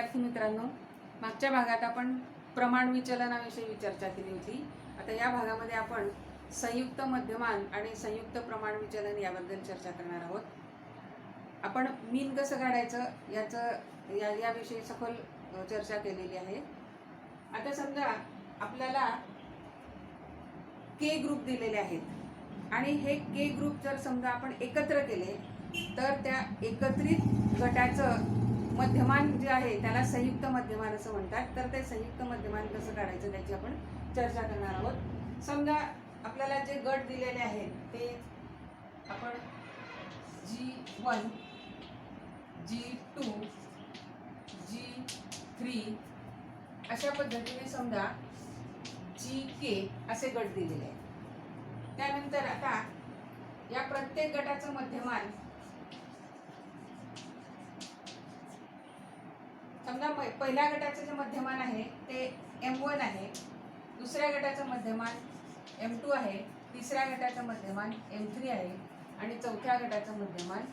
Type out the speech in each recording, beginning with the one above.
विद्यार्थी मित्रांनो, मागच्या भागात आपण प्रमाण विचलनाविषयी चर्चा केली होती. आता या भागामध्ये आपण संयुक्त मध्यमान आणि संयुक्त प्रमाण विचलन याबद्दल चर्चा करणार आहोत. आपण मीन कसं काढायचं याविषयी सखोल चर्चा केलेली आहे. आता समजा आपल्याला के ग्रुप दिलेले आहेत आणि हे के ग्रुप जर समजा आपण एकत्र केले तर त्या एकत्रित गटाचं मध्यमान जे आहे त्याला संयुक्त मध्यमान असं म्हणतात. तर ते संयुक्त मध्यमान कसं काढायचं त्याची आपण चर्चा करणार आहोत. समजा आपल्याला जे गट दिलेले आहेत ते आपण G1, G2, G3 अशा पद्धतीने समजा GK असे गट दिलेले आहेत. त्यानंतर आता या प्रत्येक गटाचं मध्यमान समजा पहिल्या गटाचं जे मध्यमान आहे ते M1 आहे, दुसऱ्या गटाचं मध्यमान M2 आहे, तिसऱ्या गटाचं मध्यमान M3 आहे आणि चौथ्या गटाचं मध्यमान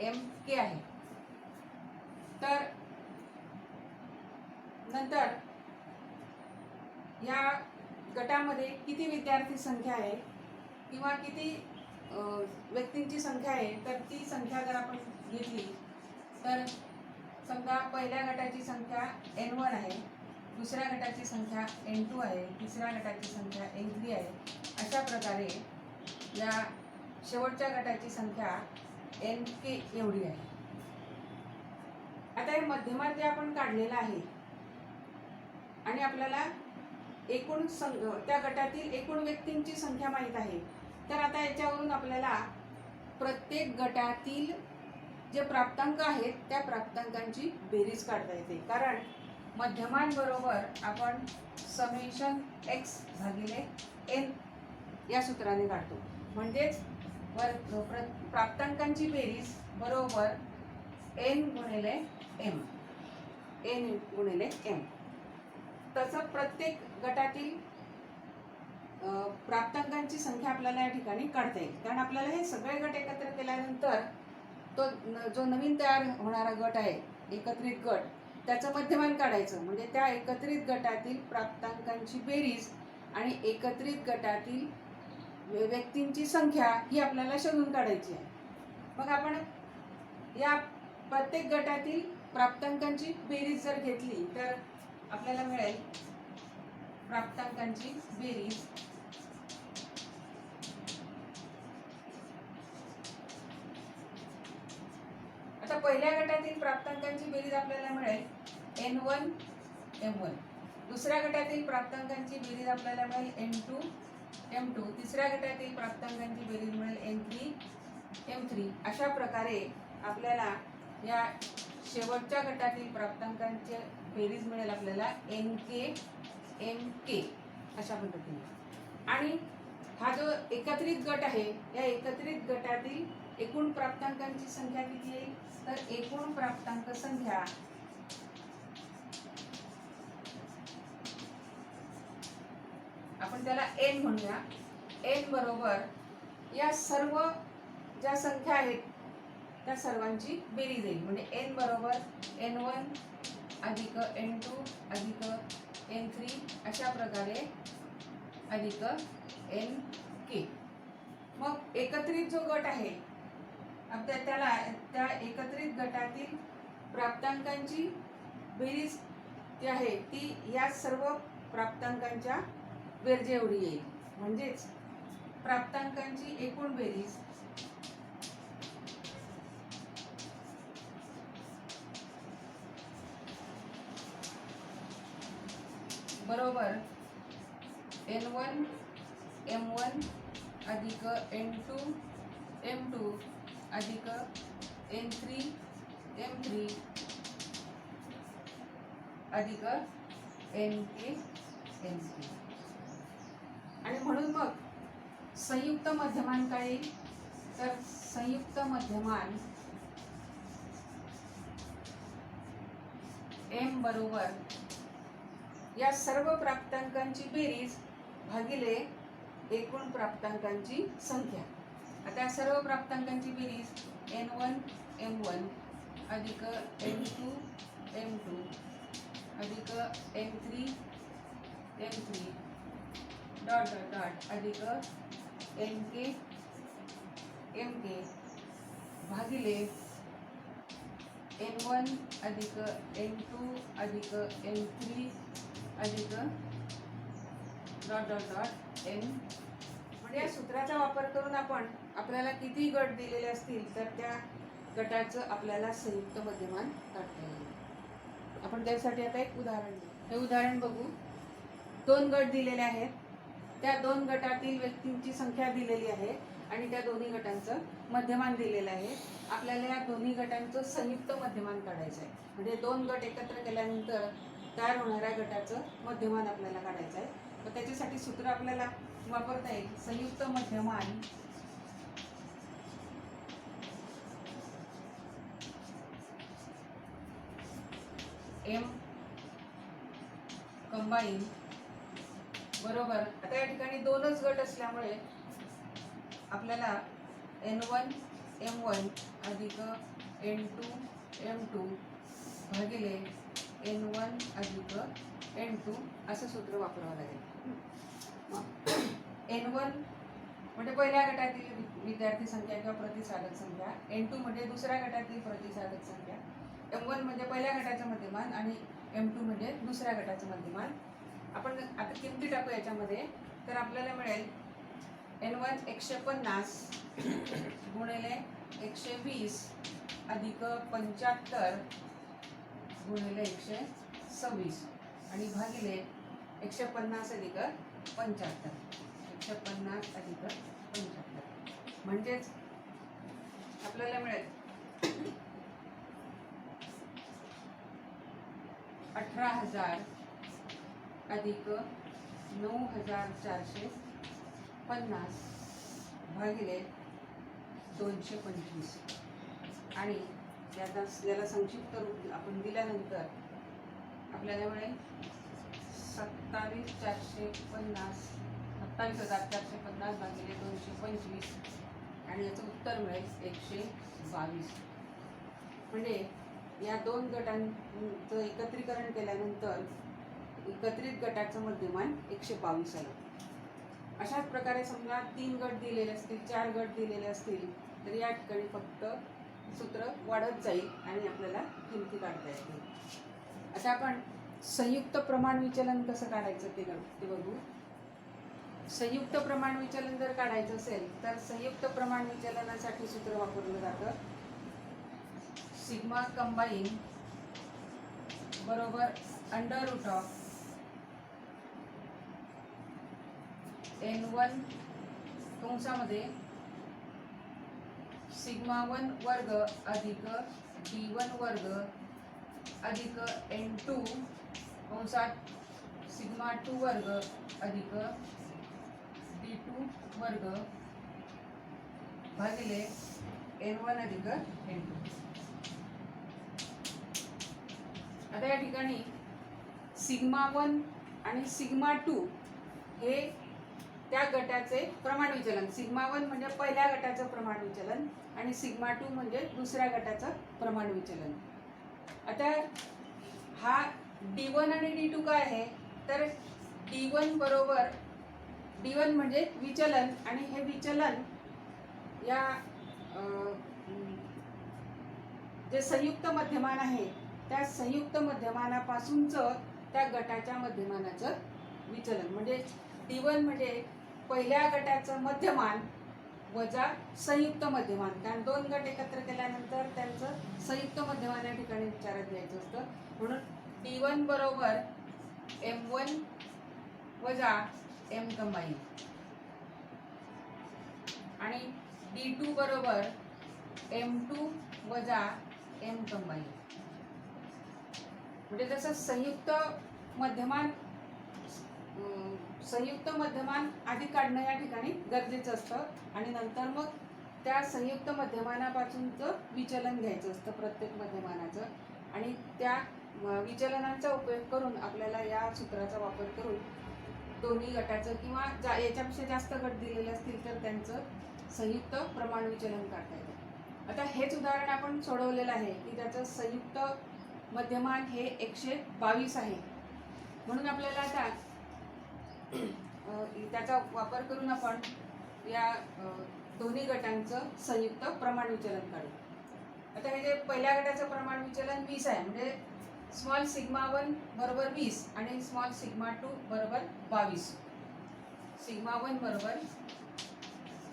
MK आहे. तर नंतर या गटामध्ये किती विद्यार्थी संख्या आहे किंवा किती व्यक्तींची संख्या आहे तर ती संख्या जर आपण घेतली तर समजा पहिल्या गटाची संख्या N1 आहे, दुसऱ्या गटाची संख्या N2 आहे, तिसऱ्या गटाची संख्या N3 आहे. अशा प्रकारे या शेवटच्या गटाची संख्या NK एवढी आहे. आता हे मध्यमान जे आपण काढलेलं आहे आणि आपल्याला एकूण त्या गटातील एकूण व्यक्तींची संख्या माहीत आहे. तर आता याच्यावरून आपल्याला प्रत्येक गटातील जे प्राप्तांक आहेत त्या प्राप्तांकांची बेरीज काढता येते. कारण मध्यमान बरोबर आपण समेशन x भागिले n या सूत्राने काढतो. म्हणजेच प्राप्तांकांची बेरीज बरोबर n गुणिले m. तसं प्रत्येक गटातील प्राप्तांकांची संख्या आपल्याला या ठिकाणी काढता येईल. कारण आपल्याला हे सगळे गट एकत्र केल्यानंतर तो जो नवीन तयार होणारा गट आहे एकत्रित गट त्याचं मध्यमान काढायचं. म्हणजे त्या एकत्रित गटातील प्राप्तांकांची बेरीज आणि एकत्रित गटातील व्यक्तींची संख्या ही आपल्याला शोधून काढायची आहे. मग आपण या प्रत्येक गटातील प्राप्तांकांची बेरीज जर घेतली तर आपल्याला मिळेल प्राप्तांकांची बेरीज आता पहिल्या गटातील प्राप्तांकांची बेरीज आपल्याला मिळेल N1 M1, दुसऱ्या गटातील प्राप्तांकांची बेरीज आपल्याला मिळेल N2 M2, तिसऱ्या गटातील प्राप्तांकांची बेरीज मिळेल N3 M3. अशा प्रकारे आपल्याला या शेवटच्या गटातील प्राप्तांकांची बेरीज मिळेल आपल्याला NK MK अशा पद्धतीने. आणि हा जो एकत्रित गट आहे या एकत्रित गटातील एकूण प्राप्तांकांची संख्या किती येईल तर एकूण प्राप्तांक संख्या आपण त्याला n म्हणूया. n बरोबर या सर्व ज्या संख्या आहेत त्या सर्वांची बेरीज येईल. म्हणजे n बरोबर N1 अधिक N2 अधिक N3 अशा प्रकारे अधिक NK. मग एकत्रित जो गट आहे त्याला त्या एकत्रित गटातील प्राप्तांकांची बेरीज जी आहे ती या सर्व प्राप्तांकांच्या बेरजे एवढी येईल. म्हणजेच प्राप्तांकांची एकूण बेरीज बरोबर N1 M1 अधिक N2 M2 अधिक N3 M3 अधिक NK MK. आणि म्हणून मग संयुक्त मध्यमान काय येईल तर संयुक्त मध्यमान M बरोबर या सर्व प्राप्तांकांची बेरीज भागिले एकूण प्राप्तांकांची संख्या. आता सर्व प्राप्तांकांची बेरीज N1 M1 अधिक N2 M2 n3 m3 dot dot dot अधिक nk mk भागिले n1 अधिक n2 अधिक n3 अधिक डॉट डॉट डॉट n. म्हणजे या सूत्राचा वापर करून आपण आपल्याला किती गट दिलेले असतील तर त्या गटाचं आपल्याला संयुक्त मध्यमान काढता येईल. आपण त्यासाठी आता एक उदाहरण घेऊ. हे उदाहरण बघू. 2 गट दिलेले आहेत. त्या 2 गटातील व्यक्तींची संख्या दिलेली आहे आणि त्या दोन्ही गटांचं मध्यमान दिलेलं आहे. आपल्याला या दोन्ही गटांचं संयुक्त मध्यमान काढायचं आहे. म्हणजे 2 गट एकत्र केल्यानंतर तयार होणाऱ्या गटाचं मध्यमान आपल्याला काढायचं आहे. तर त्याच्यासाठी सूत्र आपल्याला वापरता येईल. संयुक्त मध्यमान m कंबाईन बरोबर. आता या ठिकाणी 2च गट असल्यामुळे आपल्याला n1 m1 अधिक n2 m2 भागिले n1 अधिक n2 असं सूत्र वापरावं लागेल. n1 म्हणजे पहिल्या गटातील विद्यार्थी संख्या किंवा प्रतिसाधक संख्या, n2 म्हणजे दुसऱ्या गटातील प्रतिसाधक संख्या, m1 म्हणजे पहिल्या गटाचं मध्यमान आणि m2 म्हणजे दुसऱ्या गटाचं मध्यमान. आपण आता किमती टाकू याच्यामध्ये. तर आपल्याला मिळेल n1 150 गुणिले 120 अधिक 75 गुणिले 126 आणि भागिले 150 अधिक 75 150 अधिक 75 म्हणजेच आपल्याला मिळेल 18,000 अधिक 9,450 भागिले 225 आणि याला संक्षिप्त रूप आपण दिल्यानंतर आपल्याला मिळेल 27,450 भागिले 225 आणि याचं उत्तर मिळेल 122. म्हणजे या 2 गटांचं एकत्रीकरण केल्यानंतर एकत्रित गटाचं मध्यमान 122 आलं. अशाच प्रकारे समजा 3 गट दिलेले असतील, 4 गट दिलेले असतील तर या ठिकाणी फक्त सूत्र वाढत जाईल आणि आपल्याला किमती काढता येतील. आता आपण संयुक्त प्रमाण विचलन कसं काढायचं ते बघू. संयुक्त प्रमाण विचलन जर काढायचं असेल तर संयुक्त प्रमाण विचलनासाठी सूत्र वापरलं जातं सिग्मा कंबाईन बरोबर √ n1 कंसामध्ये σ1 वर्ग अधिक d1 वर्ग अधिक n2 कंसात σ2 वर्ग अधिक d2 वर्ग भागिले n1 अधिक n2. आता या ठिकाणी σ1 आणि σ2 हे त्या गटाचे प्रमाण विचलन. σ1 म्हणजे पहिल्या गटाचं प्रमाण विचलन आणि σ2 म्हणजे दुसऱ्या गटाचं प्रमाण विचलन. आता हा d1 आणि d2 काय आहे तर d1 बरोबर d1 म्हणजे विचलन आणि हे विचलन या जे संयुक्त मध्यमान आहे त्या संयुक्त मध्यमानापासूनचं त्या गटाच्या मध्यमानाचं विचलन. म्हणजे d1 म्हणजे पहिल्या गटाचं मध्यमान वजा संयुक्त मध्यमान. कारण 2 गट एकत्र केल्यानंतर त्यांचं संयुक्त मध्यमान या ठिकाणी विचारात घ्यायचं असतं. म्हणून d1 बरोबर m1 वजा m कंबाईन आणि d2 बरोबर m2 वजा m कंबाईन. म्हणजे जसं संयुक्त मध्यमान आधी काढणं या ठिकाणी गरजेचं असतं आणि नंतर मग त्या संयुक्त मध्यमानापासूनचं विचलन घ्यायचं असतं प्रत्येक मध्यमानाचं आणि त्या विचलनांचा उपयोग करून आपल्याला या सूत्राचा वापर करून दोन्ही गटाचं किंवा याच्यापेक्षा जास्त गट दिलेले असतील तर त्यांचं संयुक्त प्रमाण विचलन काढता येतं. आता हेच उदाहरण आपण सोडवलेलं आहे की त्याचं संयुक्त मध्यमान हे 122 आहे म्हणून आपल्याला आता त्याचा वापर करून आपण या दोन्ही गटांचं संयुक्त प्रमाण विचलन काढू. आता हे जे पहिल्या गटाचं प्रमाण विचलन 20 आहे, म्हणजे स्मॉल सिग्मा 1 बरोबर 20 आणि स्मॉल सिग्मा 2 बरोबर 22. सिग्मा 1 बरोबर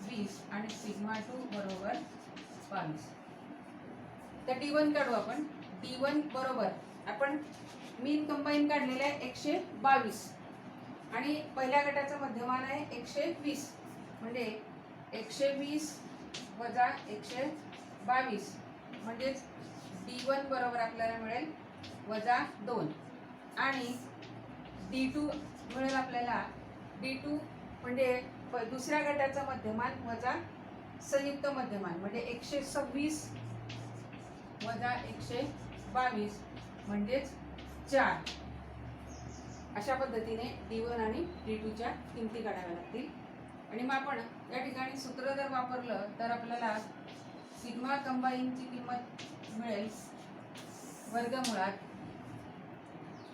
20 आणि सिग्मा 2 बरोबर 22. तर D1 काढू आपण. D1 बरोबर आपण मीन कंबाईन काढलेलं आहे 122 आणि पहिल्या गटाचं मध्यमान आहे 120, म्हणजे 120 वजा 122 म्हणजेच D1 बरोबर आपल्याला मिळेल -2 आणि D2 मिळेल आपल्याला. D2 म्हणजे दुसऱ्या गटाचं मध्यमान वजा संयुक्त मध्यमान, म्हणजे 126 वजा 122 म्हणजेच 4. अशा पद्धतीने D1 आणि D2च्या किमती काढाव्या लागतील. आणि मग आपण या ठिकाणी सूत्र जर वापरलं तर आपल्याला सिग्मा कंबाईनची किंमत मिळेल वर्गमुळात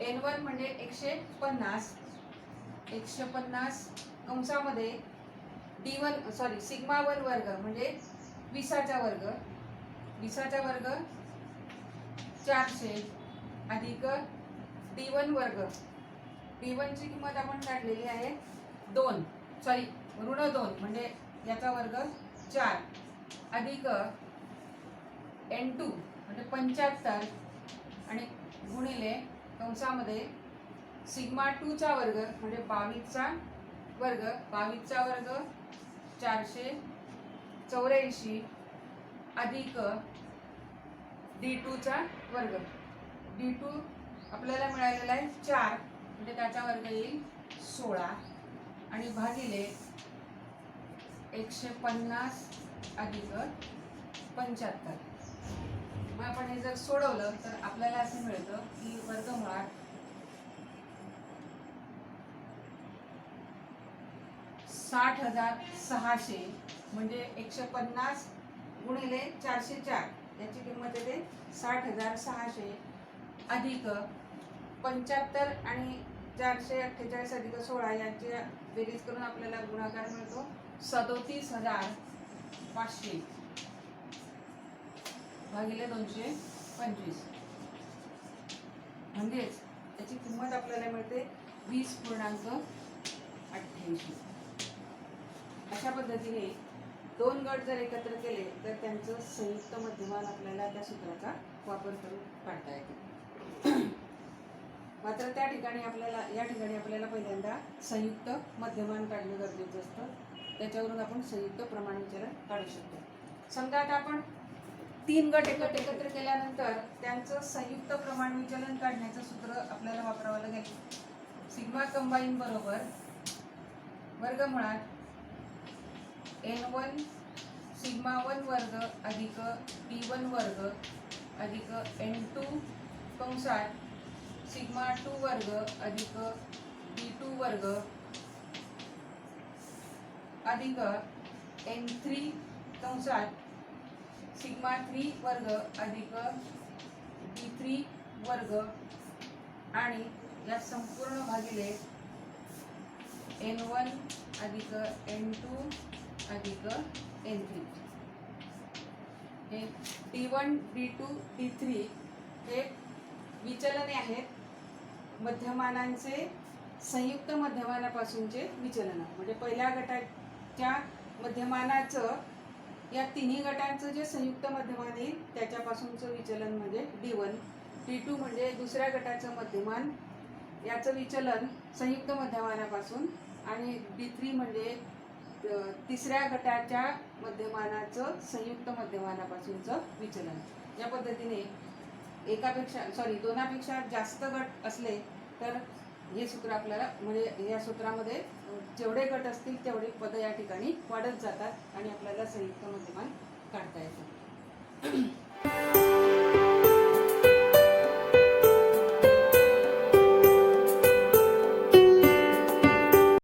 N1 म्हणजे 150 कंसामध्ये D1 सिग्मा 1 वर्ग म्हणजे 20चा वर्ग 400 अधिक D1 वर्ग. D1 ची किंमत आपण काढलेली आहे ऋण 2 म्हणजे याचा वर्ग 4 अधिक N2 म्हणजे 75 आणि गुणिले कंसामध्ये सिग्मा 2 चा वर्ग म्हणजे 22चा वर्ग 484 अधिक D2 चा वर्ग. D2 आपल्याला मिळालेला आहे 4 म्हणजे त्याचा वर्ग येईल 16 आणि भागिले 150 अधिक 75. मग आपण हे जर सोडवलं तर आपल्याला असं मिळतं की वर्गमुळात 60,600 म्हणजे 150 गुणिले 404 याची किंमत येते 60,600 अधिक 75 आणि 448 अधिक 16 यांची बेरीज करून आपल्याला गुणाकार मिळतो 37,500 भागिले 225 म्हणजेच याची किंमत आपल्याला मिळते 20.88. अशा पद्धतीने दोन गट जर एकत्र केले तर त्यांचं संयुक्त मध्यमान आपल्याला त्या सूत्राचा वापर करून काढता येते. मात्र या ठिकाणी आपल्याला पहिल्यांदा संयुक्त मध्यमान काढणं गरजेचं असतं. त्याच्यावरून आपण संयुक्त प्रमाण विचलन काढू शकतो. समजा आता आपण 3 गट एकत्र केल्यानंतर त्यांचं संयुक्त प्रमाण विचलन काढण्याचं सूत्र आपल्याला वापरावं लागेल. सिग्मा कंबाईन बरोबर वर्गमुळात N1 सिग्मा 1 वर्ग अधिक D1 वर्ग अधिक N2 कंसात सिग्मा 2 वर्ग अधिक D2 वर्ग अधिक N3 कंसात सिग्मा 3 वर्ग अधिक D3 वर्ग आणि या संपूर्ण भागिले N1 अधिक N2 अधिक N3. हे D1 D2 D3 हे विचलने आहेत मध्यमानांचे संयुक्त मध्यमानापासूनचे विचलन. म्हणजे पहिल्या गटाच्या मध्यमानाचं या तिन्ही गटांचं जे संयुक्त मध्यमान येईल त्याच्यापासूनचं विचलन म्हणजे D1. D2 म्हणजे दुसऱ्या गटाचं मध्यमान याचं विचलन संयुक्त मध्यमानापासून आणि D3 म्हणजे तिसऱ्या गटाच्या मध्यमानाचं संयुक्त मध्यमानापासूनचं विचलन. या पद्धतीने दोनापेक्षा जास्त गट असले तर हे सूत्र आपल्याला म्हणजे या सूत्रामध्ये जेवढे गट असतील तेवढे पद या ठिकाणी वाढत जातात आणि आपल्याला संयुक्त मध्यमान काढता येतं.